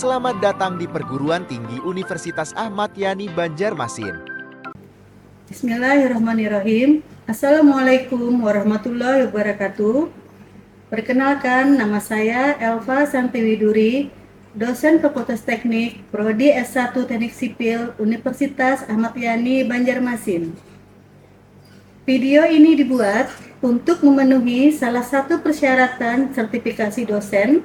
selamat datang di Perguruan Tinggi Universitas Ahmad Yani Banjarmasin. Bismillahirrahmanirrahim. Assalamualaikum warahmatullahi wabarakatuh. Perkenalkan, nama saya Elva Santiwiduri, dosen Fakultas Teknik, Prodi S1 Teknik Sipil, Universitas Ahmad Yani Banjarmasin. Video ini dibuat untuk memenuhi salah satu persyaratan sertifikasi dosen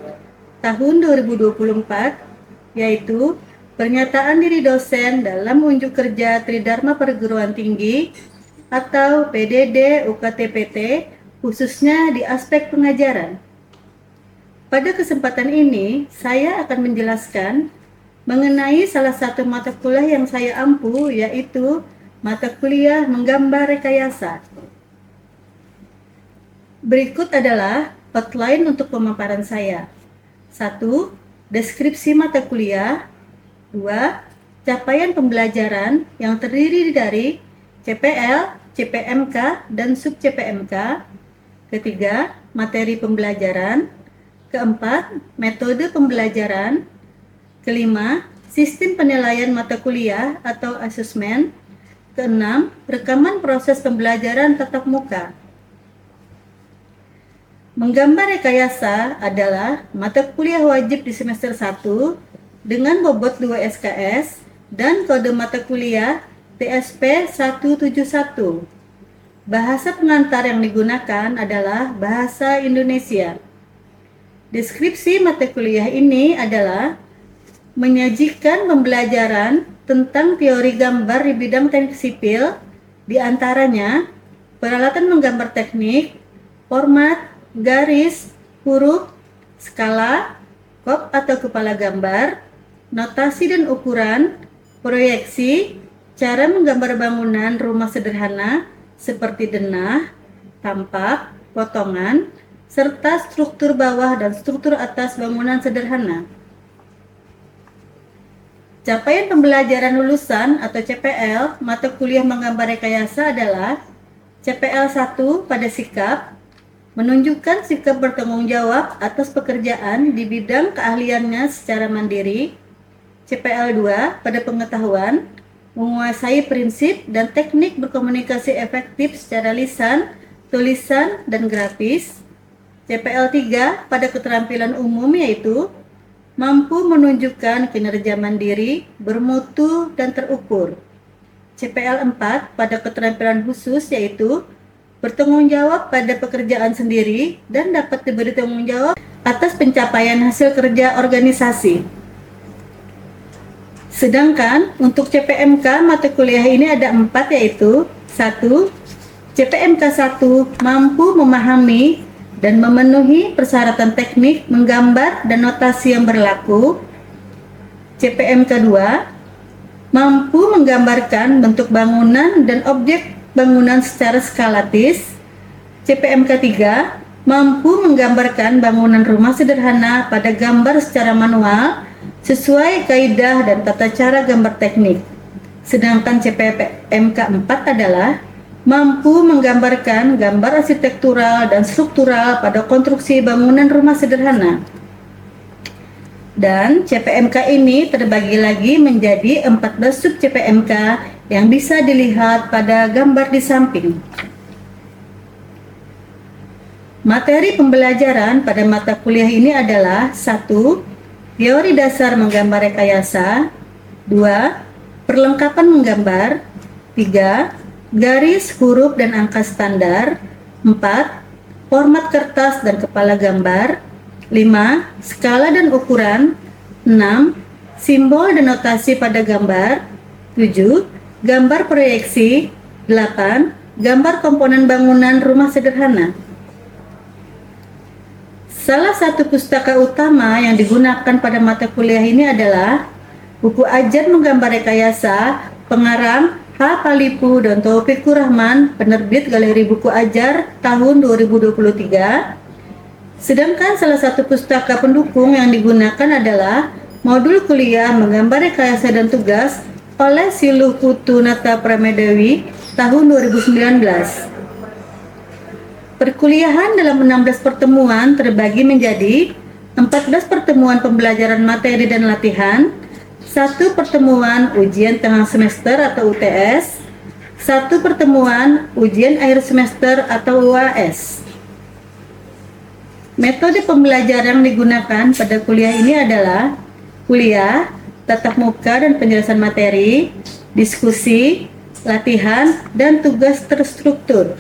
tahun 2024, yaitu pernyataan diri dosen dalam unjuk kerja Tridharma Perguruan Tinggi atau PDD UKT-PT, khususnya di aspek pengajaran. Pada kesempatan ini, saya akan menjelaskan mengenai salah satu mata kuliah yang saya ampu, yaitu mata kuliah Menggambar Rekayasa. Berikut adalah outline untuk pemaparan saya. 1. Deskripsi mata kuliah. 2. Capaian pembelajaran yang terdiri dari CPL, CPMK, dan sub-CPMK. Ketiga, materi pembelajaran. Keempat, metode pembelajaran. Kelima, sistem penilaian mata kuliah atau asesmen. Keenam, rekaman proses pembelajaran tatap muka. Menggambar rekayasa adalah mata kuliah wajib di semester 1 dengan bobot 2 SKS dan kode mata kuliah TSP 171. Bahasa pengantar yang digunakan adalah bahasa Indonesia. Deskripsi mata kuliah ini adalah menyajikan pembelajaran tentang teori gambar di bidang teknik sipil, di antaranya peralatan menggambar teknik, format, garis, huruf, skala, kop atau kepala gambar, notasi dan ukuran, proyeksi, cara menggambar bangunan rumah sederhana seperti denah, tampak, potongan, serta struktur bawah dan struktur atas bangunan sederhana. Capaian pembelajaran lulusan atau CPL mata kuliah Menggambar Rekayasa adalah CPL 1 pada sikap, menunjukkan sikap bertanggung jawab atas pekerjaan di bidang keahliannya secara mandiri. CPL 2 pada pengetahuan, menguasai prinsip dan teknik berkomunikasi efektif secara lisan, tulisan, dan grafis. CPL 3 pada keterampilan umum, yaitu mampu menunjukkan kinerja mandiri, bermutu, dan terukur. CPL 4 pada keterampilan khusus, yaitu bertanggung jawab pada pekerjaan sendiri dan dapat diberi tanggung jawab atas pencapaian hasil kerja organisasi. Sedangkan untuk CPMK mata kuliah ini ada 4, yaitu 1. CPMK 1 mampu memahami dan memenuhi persyaratan teknik, menggambar, dan notasi yang berlaku. CPMK 2 mampu menggambarkan bentuk bangunan dan objek bangunan secara skalatis. CPMK 3 mampu menggambarkan bangunan rumah sederhana pada gambar secara manual sesuai kaidah dan tata cara gambar teknik. Sedangkan CPMK 4 adalah mampu menggambarkan gambar arsitektural dan struktural pada konstruksi bangunan rumah sederhana. Dan CPMK ini terbagi lagi menjadi 14 sub CPMK yang bisa dilihat pada gambar di samping. Materi pembelajaran pada mata kuliah ini adalah 1. Teori dasar menggambar rekayasa. 2. Perlengkapan menggambar. 3. Garis, huruf, dan angka standar. 4. Format kertas dan kepala gambar. 5. Skala dan ukuran. 6. Simbol dan notasi pada gambar. 7. Gambar proyeksi. 8. Gambar komponen bangunan rumah sederhana. Salah satu pustaka utama yang digunakan pada mata kuliah ini adalah buku ajar Menggambar Rekayasa, pengarang H. Palipu dan Taufikur Rahman, penerbit Galeri Buku Ajar tahun 2023. Sedangkan salah satu pustaka pendukung yang digunakan adalah modul kuliah Menggambar Rekayasa dan Tugas oleh Siluh Putu Nata Pramedewi tahun 2019. Perkuliahan dalam 16 pertemuan terbagi menjadi 14 pertemuan pembelajaran materi dan latihan, 1 pertemuan ujian tengah semester atau UTS, 1 pertemuan ujian akhir semester atau UAS. Metode pembelajaran yang digunakan pada kuliah ini adalah kuliah, tatap muka dan penjelasan materi, diskusi, latihan, dan tugas terstruktur.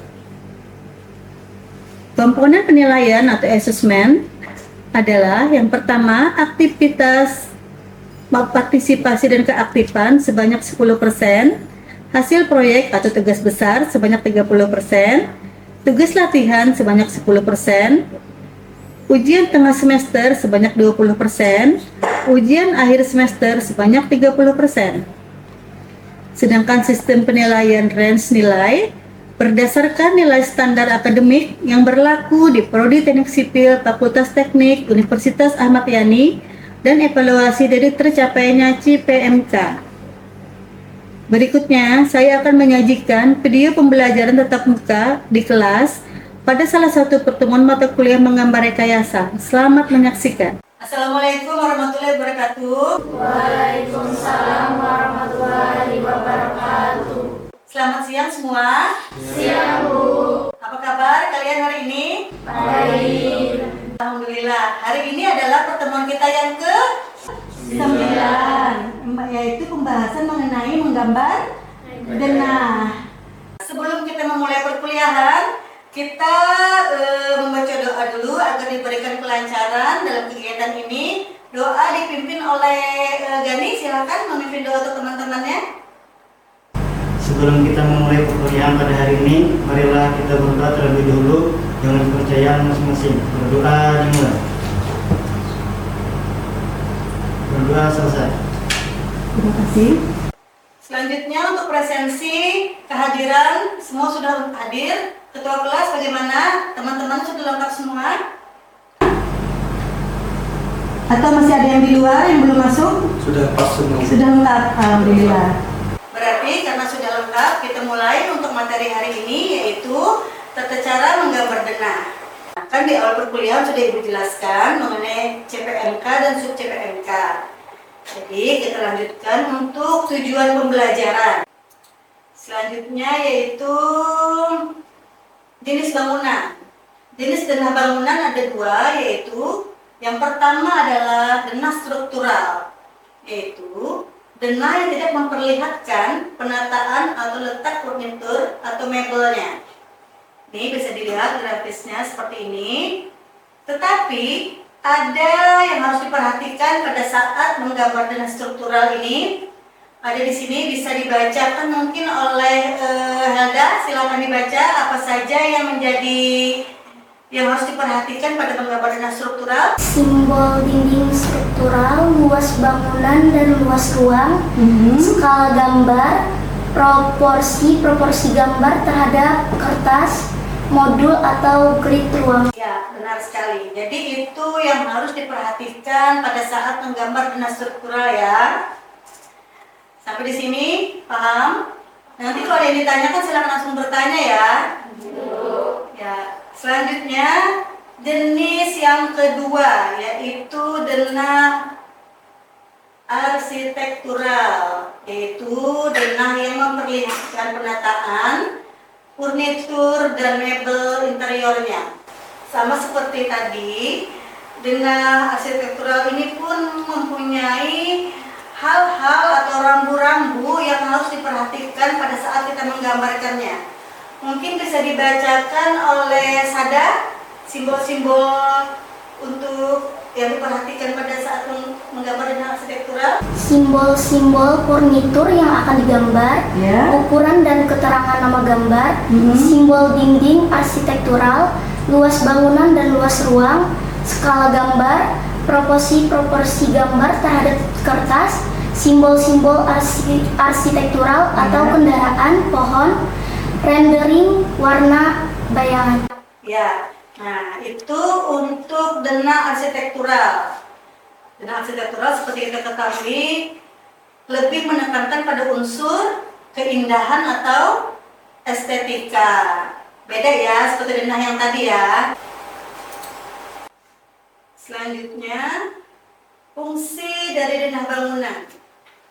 Komponen penilaian atau assessment adalah yang pertama aktivitas partisipasi dan keaktifan sebanyak 10%, hasil proyek atau tugas besar sebanyak 30%, tugas latihan sebanyak 10%, ujian tengah semester sebanyak 20%, ujian akhir semester sebanyak 30%. Sedangkan sistem penilaian range nilai berdasarkan nilai standar akademik yang berlaku di Prodi Teknik Sipil Fakultas Teknik Universitas Ahmad Yani dan evaluasi dari tercapainya CPMK. Berikutnya, saya akan menyajikan video pembelajaran tatap muka di kelas pada salah satu pertemuan mata kuliah menggambar rekayasa. Selamat menyaksikan. Assalamualaikum warahmatullahi wabarakatuh. Waalaikumsalam warahmatullahi wabarakatuh. Selamat siang semua. Siang, Bu. Apa kabar kalian hari ini? Baik. Alhamdulillah. Hari ini adalah pertemuan kita yang ke-9, yaitu pembahasan mengenai menggambar denah. Sebelum kita memulai perkuliahan, kita membaca doa dulu agar diberikan kelancaran dalam kegiatan ini. Doa dipimpin oleh Gani, silakan memimpin doa untuk teman-temannya. Sebelum kita memulai perkuliahan pada hari ini, marilah kita berdoa terlebih dahulu dengan kepercayaan masing-masing. Berdoa dimulai. Berdoa selesai. Terima kasih. Selanjutnya untuk presensi kehadiran, semua sudah hadir. Ketua kelas bagaimana? Teman-teman sudah lengkap semua? Atau masih ada yang di luar yang belum masuk? Sudah pas semua. Sudah lengkap, alhamdulillah. Berarti karena sudah lengkap, kita mulai untuk materi hari ini, yaitu tata cara menggambar denah. Kan di awal perkuliahan sudah Ibu jelaskan mengenai CPMK dan sub CPMK. Jadi kita lanjutkan untuk tujuan pembelajaran. Selanjutnya yaitu jenis bangunan. Jenis denah bangunan ada 2, yaitu yang pertama adalah denah struktural, yaitu denah yang tidak memperlihatkan penataan atau letak furnitur atau mebelnya. Ini bisa dilihat grafisnya seperti ini. Tetapi ada yang harus diperhatikan pada saat menggambar denah struktural ini. Ada di sini bisa dibacakan mungkin oleh Helda. Silakan dibaca apa saja yang harus diperhatikan pada menggambar denah struktural. Simbol dinding struktural, luas bangunan dan luas ruang, skala gambar, proporsi gambar terhadap kertas, modul atau grid ruang. Ya, benar sekali. Jadi itu yang harus diperhatikan pada saat menggambar denah struktural ya. Sampai di sini paham? Nanti kalau ada yang ditanyakan silakan langsung bertanya ya. Ya. Selanjutnya jenis yang kedua yaitu denah arsitektural, yaitu denah yang memperlihatkan penataan, furnitur dan mebel interiornya. Sama seperti tadi, denah arsitektural ini pun mempunyai hal-hal atau rambu-rambu yang harus diperhatikan pada saat kita menggambarkannya. Mungkin bisa dibacakan oleh Sada simbol-simbol untuk yang diperhatikan pada saat menggambar denah arsitektural. Simbol-simbol furnitur yang akan digambar, ukuran dan keterangan nama gambar, simbol dinding arsitektural, luas bangunan dan luas ruang, skala gambar, proporsi gambar terhadap kertas, simbol-simbol arsitektural atau kendaraan, pohon, rendering, warna, bayangan. Ya, nah itu untuk denah arsitektural. Denah arsitektural seperti kita ketahui lebih menekankan pada unsur keindahan atau estetika. Beda ya, seperti denah yang tadi ya. Selanjutnya, fungsi dari denah bangunan.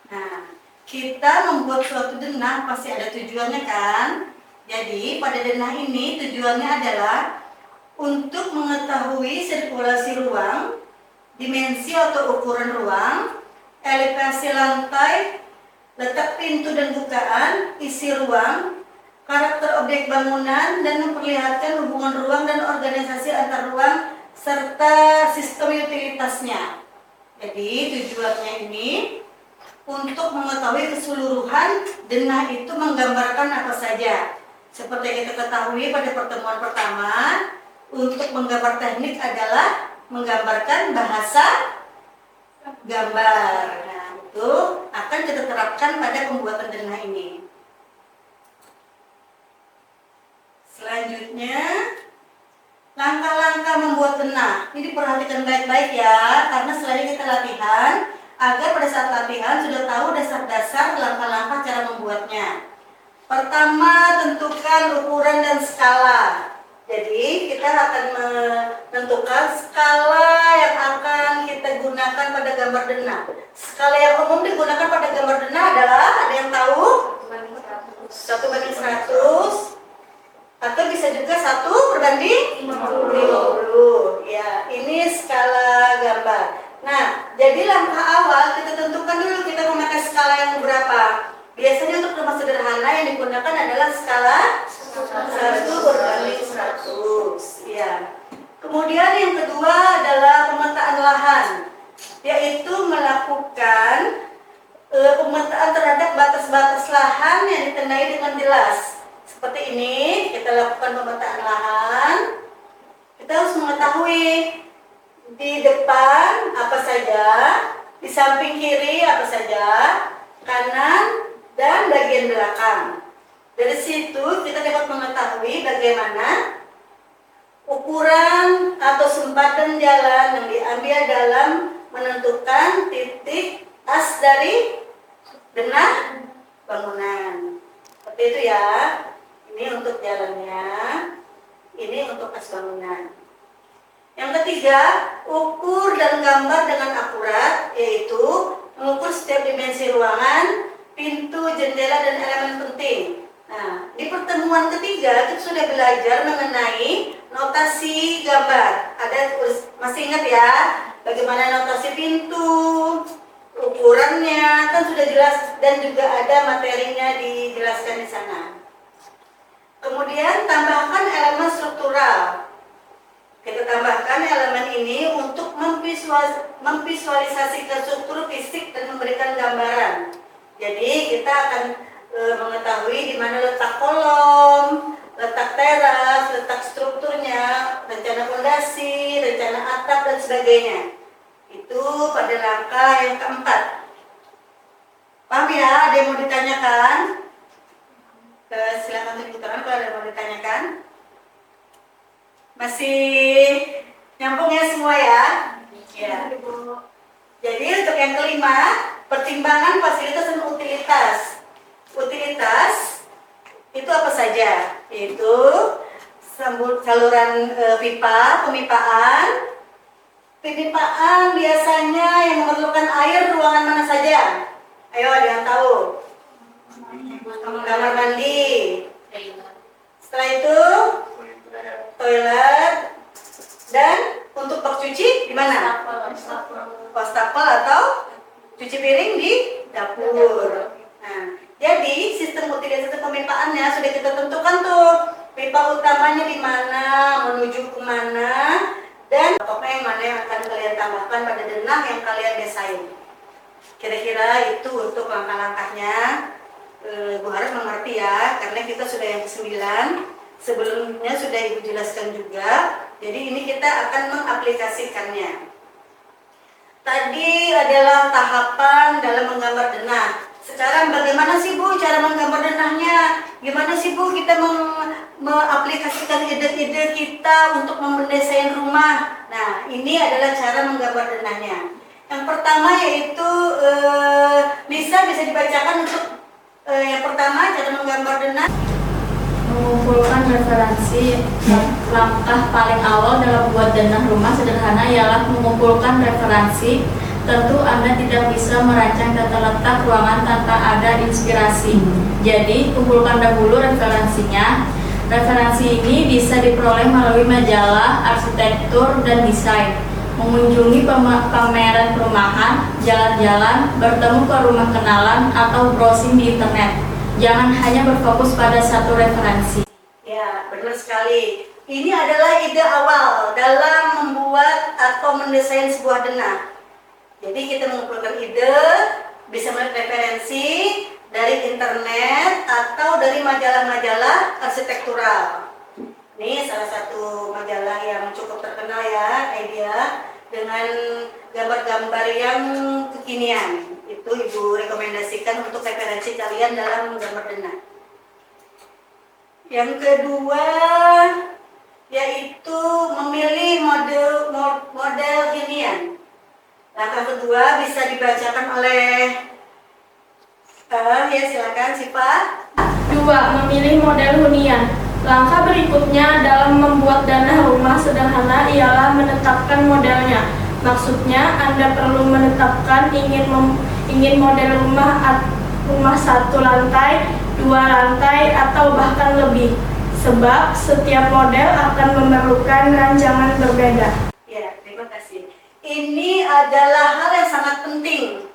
Nah, kita membuat suatu denah pasti ada tujuannya kan? Jadi, pada denah ini tujuannya adalah untuk mengetahui sirkulasi ruang, dimensi atau ukuran ruang, elevasi lantai, letak pintu dan bukaan, isi ruang, karakter objek bangunan, dan memperlihatkan hubungan ruang dan organisasi antar ruang, serta sistem utilitasnya. Jadi tujuannya ini untuk mengetahui keseluruhan denah itu menggambarkan apa saja. Seperti kita ketahui pada pertemuan pertama, untuk menggambar teknik adalah menggambarkan bahasa gambar. Nah, itu akan kita terapkan pada pembuatan denah ini. Selanjutnya, langkah-langkah membuat denah. Ini diperhatikan baik-baik ya, karena selain kita latihan, agar pada saat latihan sudah tahu dasar-dasar langkah-langkah cara membuatnya. Pertama, tentukan ukuran dan skala. Jadi, kita akan menentukan skala yang akan kita gunakan pada gambar denah. Skala yang umum digunakan pada gambar denah adalah, ada yang tahu? 1:100. Atau bisa juga 1:50. Ya, ini skala gambar. Nah, jadi langkah awal kita tentukan dulu kita memakai skala yang berapa. Biasanya untuk rumah sederhana yang digunakan adalah skala 1:100. Ya. Kemudian yang kedua adalah pemetaan lahan, yaitu melakukan pemetaan terhadap batas-batas lahan yang ditandai dengan jelas. Seperti ini, kita lakukan pemetaan lahan. Kita harus mengetahui di depan apa saja, di samping kiri apa saja, kanan, dan bagian belakang. Dari situ kita dapat mengetahui bagaimana ukuran atau sempadan jalan yang diambil dalam menentukan titik as dari denah bangunan. Seperti itu ya. Ini untuk jalannya, ini untuk as bangunan. Yang ketiga, ukur dan gambar dengan akurat, yaitu mengukur setiap dimensi ruangan, pintu, jendela, dan elemen penting. Nah, di pertemuan ketiga kita sudah belajar mengenai notasi gambar. Masih ingat ya, bagaimana notasi pintu, ukurannya, kan sudah jelas, dan juga ada materinya dijelaskan di sana. Kemudian tambahkan elemen struktural. Kita tambahkan elemen ini untuk memvisualisasikan struktur fisik dan memberikan gambaran. Jadi kita akan mengetahui di mana letak kolom, letak teras, letak strukturnya, rencana fondasi, rencana atap, dan sebagainya. Itu pada langkah yang keempat. Paham ya? Ada yang mau ditanyakan? Silakan tunjuk tangan kalau ada yang mau ditanyakan. Masih nyambung ya semua ya? Ya. Jadi untuk yang kelima, pertimbangan fasilitas dan utilitas. Utilitas itu apa saja? Yaitu saluran pipa, pemipaan. Pemipaan biasanya yang memerlukan air ruangan mana saja? Ayo, ada yang tahu? Kamar mandi. Setelah itu toilet. Dan untuk bak cuci di mana? Wastafel atau cuci piring di dapur. Nah, jadi sistem utilitas pemipaannya sudah kita tentukan tuh. Pipa utamanya di mana, menuju ke mana, dan pokoknya yang mana yang akan kalian tambahkan pada denah yang kalian desain. Kira-kira itu untuk langkah-langkahnya. Bu harap mengerti ya, karena kita sudah yang ke-9. Sebelumnya sudah Ibu jelaskan juga. Jadi ini kita akan mengaplikasikannya. Tadi adalah tahapan dalam menggambar denah. Sekarang bagaimana sih Bu cara menggambar denahnya? Gimana sih Bu kita mengaplikasikan ide-ide kita untuk mendesain rumah? Nah, ini adalah cara menggambar denahnya. Yang pertama yaitu bisa dibacakan untuk yang pertama cara menggambar denah. Mengumpulkan dan referensi, langkah paling awal dalam membuat denah rumah sederhana ialah mengumpulkan referensi. Tentu Anda tidak bisa merancang tata letak ruangan tanpa ada inspirasi. Jadi, kumpulkan dahulu referensinya. Referensi ini bisa diperoleh melalui majalah, arsitektur, dan desain. Mengunjungi pameran perumahan, jalan-jalan, bertemu ke rumah kenalan, atau browsing di internet. Jangan hanya berfokus pada satu referensi. Ya, benar sekali. Ini adalah ide awal dalam membuat atau mendesain sebuah denah. Jadi kita mengumpulkan ide, bisa melihat referensi dari internet atau dari majalah-majalah arsitektural. Ini salah satu majalah yang cukup terkenal ya, Idea, dengan gambar-gambar yang kekinian. Itu Ibu rekomendasikan untuk referensi kalian dalam menggambar denah. Yang kedua yaitu memilih model hunian. Langkah kedua bisa dibacakan oleh ya silakan Sipa. 2. Memilih model hunian. Langkah berikutnya dalam membuat denah rumah sederhana ialah menetapkan modelnya. Maksudnya Anda perlu menetapkan ingin model rumah 1 lantai, 2 lantai, atau bahkan lebih. Sebab setiap model akan memerlukan rancangan berbeda. Ya, terima kasih. Ini adalah hal yang sangat penting.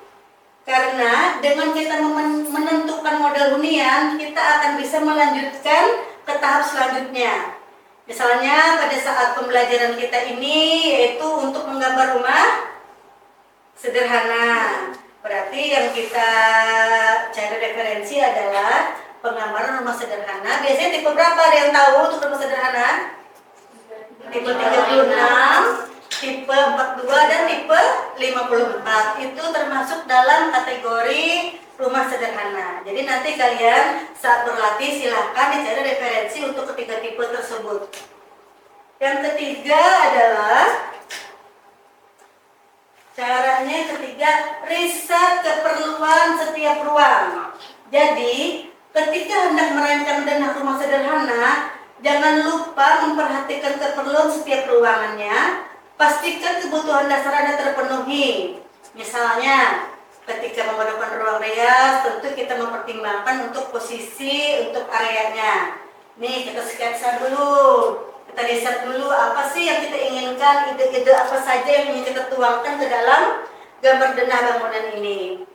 Karena dengan kita menentukan model hunian, kita akan bisa melanjutkan ke tahap selanjutnya. Misalnya pada saat pembelajaran kita ini yaitu untuk menggambar rumah sederhana. Berarti yang kita cari referensi adalah penggambaran rumah sederhana. Biasanya tipe berapa? Ada yang tahu untuk rumah sederhana? Tipe 36, tipe 42, dan tipe 54. Itu termasuk dalam kategori rumah sederhana. Jadi nanti kalian saat berlatih silahkan dicari referensi untuk ketiga tipe tersebut. Yang ketiga adalah caranya riset keperluan setiap ruang. Jadi ketika hendak merancang denah rumah sederhana, jangan lupa memperhatikan keperluan setiap ruangannya. Pastikan kebutuhan dasar Anda terpenuhi. Misalnya ketika menggunakan ruang rias, tentu kita mempertimbangkan untuk posisi, untuk areanya. Nih, kita sketsa dulu. Kita riset dulu apa sih yang kita inginkan, ide-ide apa saja yang ingin kita tuangkan ke dalam gambar denah bangunan ini.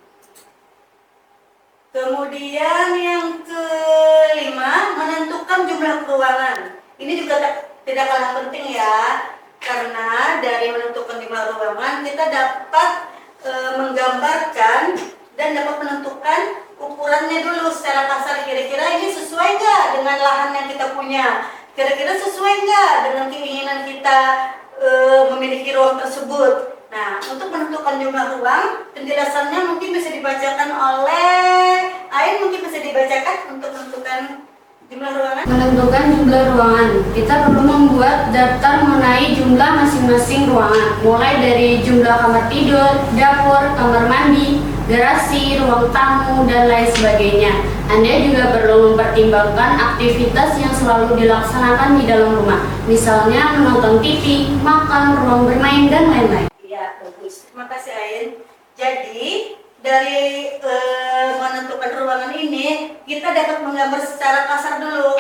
Kemudian yang kelima, menentukan jumlah ruangan. Ini juga tidak kalah penting ya, karena dari menentukan jumlah ruangan kita dapat menggambarkan dan dapat menentukan ukurannya dulu secara kasar. Kira-kira ini sesuai nggak dengan lahan yang kita punya? Kira-kira sesuai nggak dengan keinginan kita memiliki ruang tersebut? Nah, untuk menentukan jumlah ruang, penjelasannya mungkin bisa dibacakan oleh Ain, mungkin bisa dibacakan untuk menentukan jumlah ruangan. Menentukan jumlah ruangan, kita perlu membuat daftar mengenai jumlah masing-masing ruangan, mulai dari jumlah kamar tidur, dapur, kamar mandi, garasi, ruang tamu, dan lain sebagainya. Anda juga perlu mempertimbangkan aktivitas yang selalu dilaksanakan di dalam rumah, misalnya menonton TV, makan, ruang bermain, dan lain-lain. Ya, bagus. Terima kasih Ain. Jadi dari menentukan ruangan ini, kita dapat menggambar secara kasar dulu.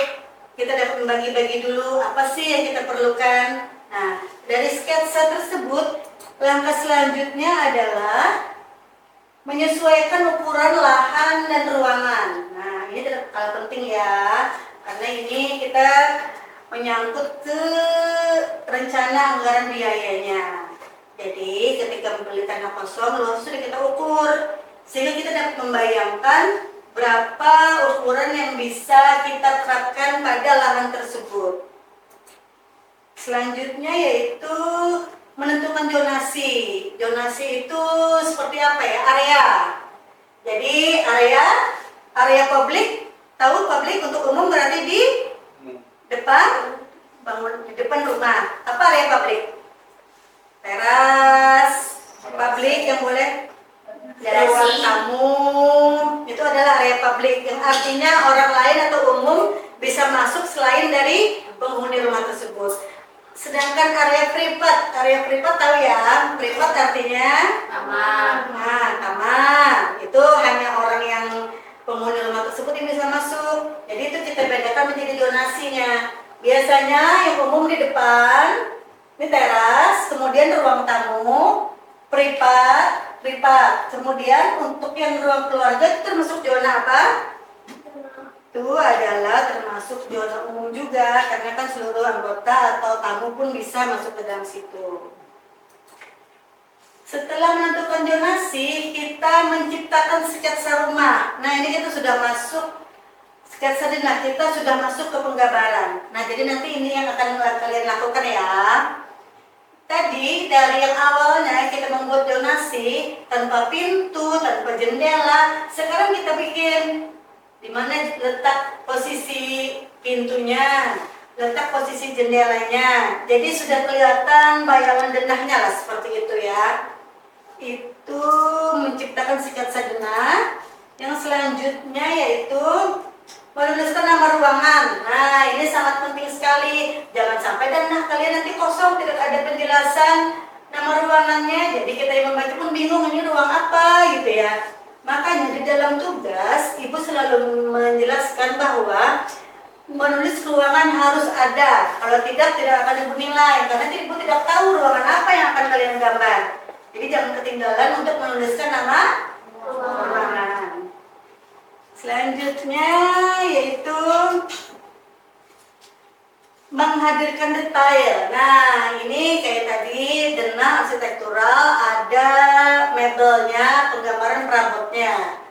Kita dapat membagi-bagi dulu apa sih yang kita perlukan. Nah, dari sketsa tersebut, langkah selanjutnya adalah menyesuaikan ukuran lahan dan ruangan. Nah, ini tidak kalah penting ya, karena ini kita menyangkut ke rencana anggaran biayanya. Jadi ketika membeli tanah kosong, luas sudah kita ukur, sehingga kita dapat membayangkan berapa ukuran yang bisa kita terapkan pada lahan tersebut. Selanjutnya yaitu menentukan zonasi. Zonasi itu seperti apa ya? Area. Jadi area publik, tahu publik untuk umum berarti di depan rumah. Apa area publik? Teras publik yang boleh, ruang tamu, itu adalah area publik yang artinya orang lain atau umum bisa masuk selain selain dari penghuni rumah tersebut. Sedangkan area privat tahu ya, privat artinya Kamar. nah, kamar itu hanya orang yang penghuni rumah tersebut yang bisa masuk. Jadi itu kita bedakan menjadi donasinya. Biasanya yang umum di depan, ini teras, kemudian ruang tamu, privat. Kemudian untuk yang ruang keluarga itu termasuk zona apa? Itu adalah termasuk zona umum juga, karena kan seluruh anggota atau tamu pun bisa masuk ke dalam situ. Setelah menentukan donasi, kita menciptakan sketsa rumah. Nah, ini kita sudah masuk sketsa denah, kita sudah masuk ke penggambaran. Nah, jadi nanti ini yang akan kalian lakukan ya. Tadi dari yang awalnya kita membuat donasi tanpa pintu, tanpa jendela. Sekarang kita bikin di mana letak posisi pintunya, letak posisi jendelanya. Jadi sudah kelihatan bayangan denahnya lah seperti itu ya. Itu menciptakan sketsa denah. Yang selanjutnya yaitu menuliskan nama ruangan. Nah, ini sangat penting sekali. Jangan sampai denah kalian nanti kosong, tidak ada penjelasan nama ruangannya. Jadi kita yang membaca pun bingung ini ruang apa gitu ya. Makanya di dalam tugas Ibu selalu menjelaskan bahwa menulis ruangan harus ada. Kalau tidak akan Ibu nilai, karena Ibu tidak tahu ruangan apa yang akan kalian gambar. Jadi jangan ketinggalan untuk menuliskan nama ruangan. Selanjutnya yaitu menghadirkan detail. Nah, ini kayak tadi denah arsitektural, ada mebelnya, penggambaran perabotnya.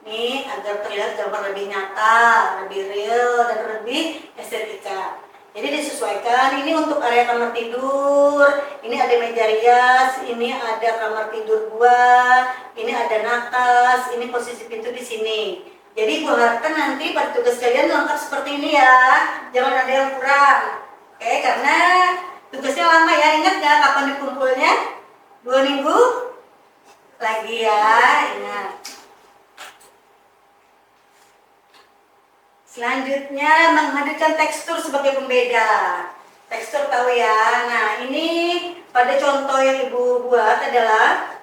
Ini agar terlihat gambar lebih nyata, lebih real, dan lebih estetika. Jadi disesuaikan, ini untuk area kamar tidur, ini ada meja rias, ini ada kamar tidur gua, ini ada nakas, ini posisi pintu di sini. Jadi Ibu harapkan nanti pada tugas kalian lengkap seperti ini ya, jangan ada yang kurang. Oke, karena tugasnya lama ya, ingat gak kapan dikumpulnya? 2 minggu lagi ya, ingat. Selanjutnya menghadirkan tekstur sebagai pembeda. Tekstur tahu ya. Nah, ini pada contoh yang Ibu buat adalah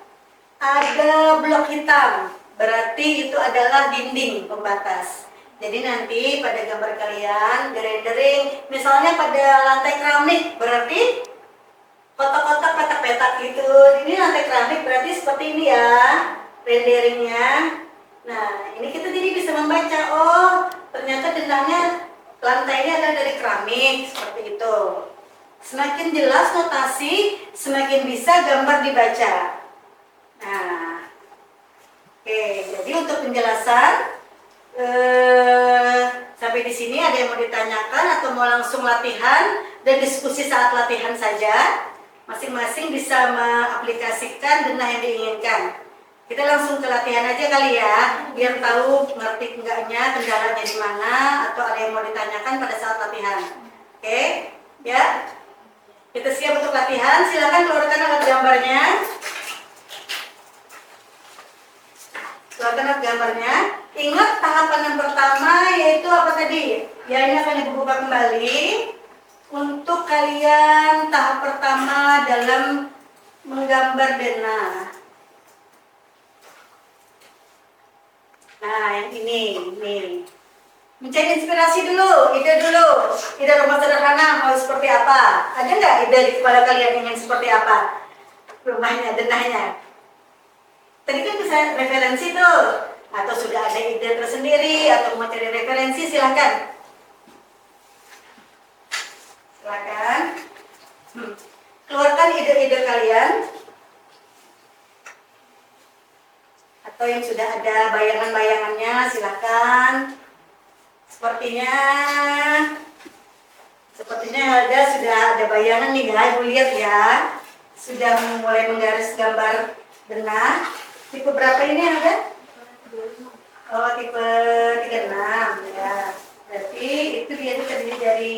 ada blok hitam. Berarti itu adalah dinding pembatas. Jadi nanti pada gambar kalian, rendering, misalnya pada lantai keramik, berarti kotak-kotak petak-petak gitu. Ini lantai keramik berarti seperti ini ya, renderingnya. Nah, ini kita jadi bisa membaca, oh ternyata denahnya lantainya adalah dari keramik, seperti itu. Semakin jelas notasi, semakin bisa gambar dibaca. Nah, oke, jadi untuk penjelasan sampai di sini ada yang mau ditanyakan atau mau langsung latihan dan diskusi saat latihan saja. Masing-masing bisa mengaplikasikan denah yang diinginkan. Kita langsung ke latihan aja kali ya, biar tahu ngerti enggaknya, kendalanya di mana, atau ada yang mau ditanyakan pada saat latihan. Oke, ya. Kita siap untuk latihan. Silakan keluarkan alat gambarnya. Keluarkan gambarnya. Ingat tahapan yang pertama yaitu apa tadi? Ya, ini akan Ibu buka kembali. Untuk kalian tahap pertama dalam menggambar denah. Nah, yang ini. Mencari inspirasi dulu, ide rumah sederhana mau seperti apa? Ada nggak ide di kepala kalian ingin seperti apa? Rumahnya, denahnya. Tadi kan bisa referensi tuh, atau sudah ada ide tersendiri, atau mau cari referensi, silakan. Keluarkan ide-ide kalian, atau yang sudah ada bayangan-bayangannya, silakan. Sepertinya Helga sudah ada bayangan nih ya, Ibu lihat ya, sudah mulai menggaris gambar denah. Tipe berapa ini Helga? Oh, tipe 36 ya. Berarti itu dia terdiri dari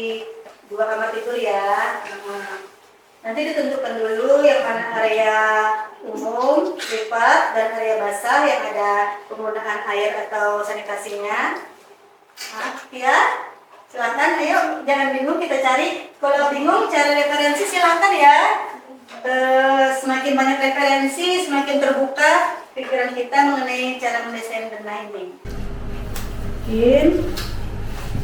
2 kamar tidur ya. Nanti ditentukan dulu yang mana area umum, privat, dan area basah yang ada penggunaan air atau sanitasinya. Nah, ya. Silakan, ayo jangan bingung, kita cari. Kalau bingung cari referensi silakan ya. Semakin banyak referensi, semakin terbuka pikiran kita mengenai cara mendesain denah ini. Mungkin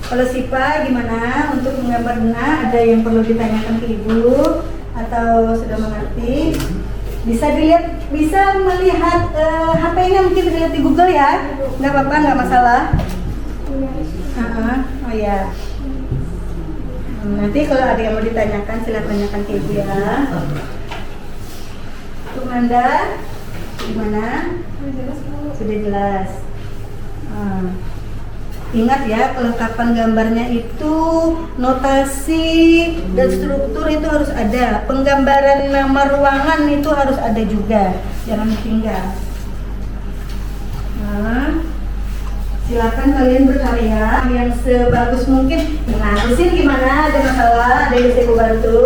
kalau Sipa gimana untuk menggambar denah? Ada yang perlu ditanyakan ke Ibu atau sudah mengerti? Bisa dilihat, bisa melihat HP-nya, mungkin bisa lihat di Google ya. Nggak apa-apa, nggak masalah. Oh ya. Nanti kalau ada yang mau ditanyakan silakan tanyakan ke Ibu ya. Untuk Nanda, gimana? Sudah jelas. Ingat ya, kelengkapan gambarnya itu notasi dan struktur itu harus ada. Penggambaran nama ruangan itu harus ada juga, jangan ditinggal. Silakan kalian berkarya yang sebagus mungkin. Nah, terusin gimana? Ada masalah? Ada yang bisa bantu?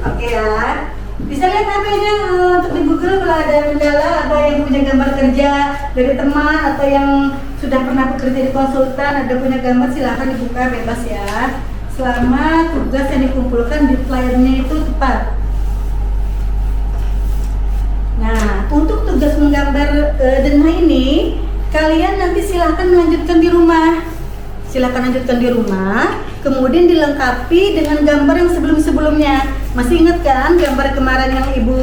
Oke ya. Bisa lihat HP-nya untuk di Google kalau ada kendala atau yang punya gambar kerja dari teman atau yang sudah pernah bekerja di konsultan ada punya gambar, silahkan dibuka bebas ya. Selama tugas yang dikumpulkan di flyernya itu tepat. Nah, untuk tugas menggambar denah ini, kalian nanti silahkan melanjutkan di rumah. Silahkan lanjutkan di rumah, kemudian dilengkapi dengan gambar yang sebelum-sebelumnya. Masih ingat kan gambar kemarin yang Ibu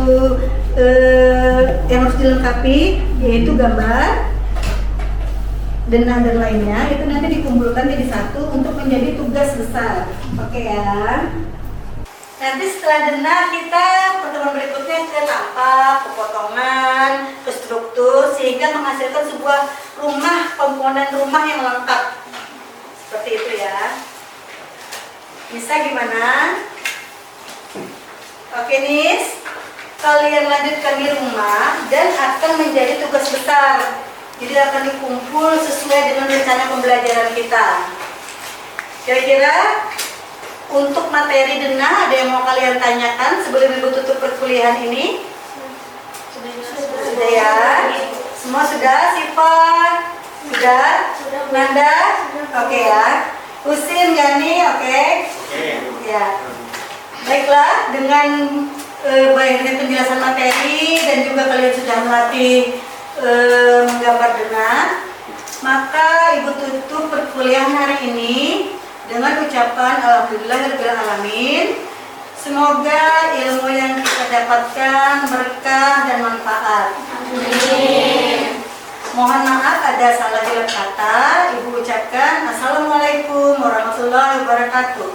yang harus dilengkapi, yaitu gambar denah dan lainnya, itu nanti dikumpulkan jadi satu untuk menjadi tugas besar. Oke ya. Nanti setelah denah kita pertemuan berikutnya ke tampak, ke potongan, ke struktur, sehingga menghasilkan sebuah rumah, komponen rumah yang lengkap. Seperti itu ya. Bisa gimana? Oke Nis, kalian lanjutkan di rumah dan akan menjadi tugas besar. Jadi akan dikumpul sesuai dengan rencana pembelajaran kita. Kira-kira untuk materi denah ada yang mau kalian tanyakan sebelum Ibu tutup perkuliahan ini? Sudah ya? Semua sudah? Sipa? Sudah? Nanda? Oke ya. Husin, Gani, oke? Ya. Baiklah, dengan banyaknya penjelasan materi dan juga kalian sudah melatih menggambar denah, maka Ibu tutup perkuliahan hari ini dengan ucapan alhamdulillahirabbil alamin. Semoga ilmu yang kita dapatkan berkah dan manfaat. Amin. Mohon maaf ada salah hilaf kata. Ibu ucapkan assalamualaikum warahmatullahi wabarakatuh.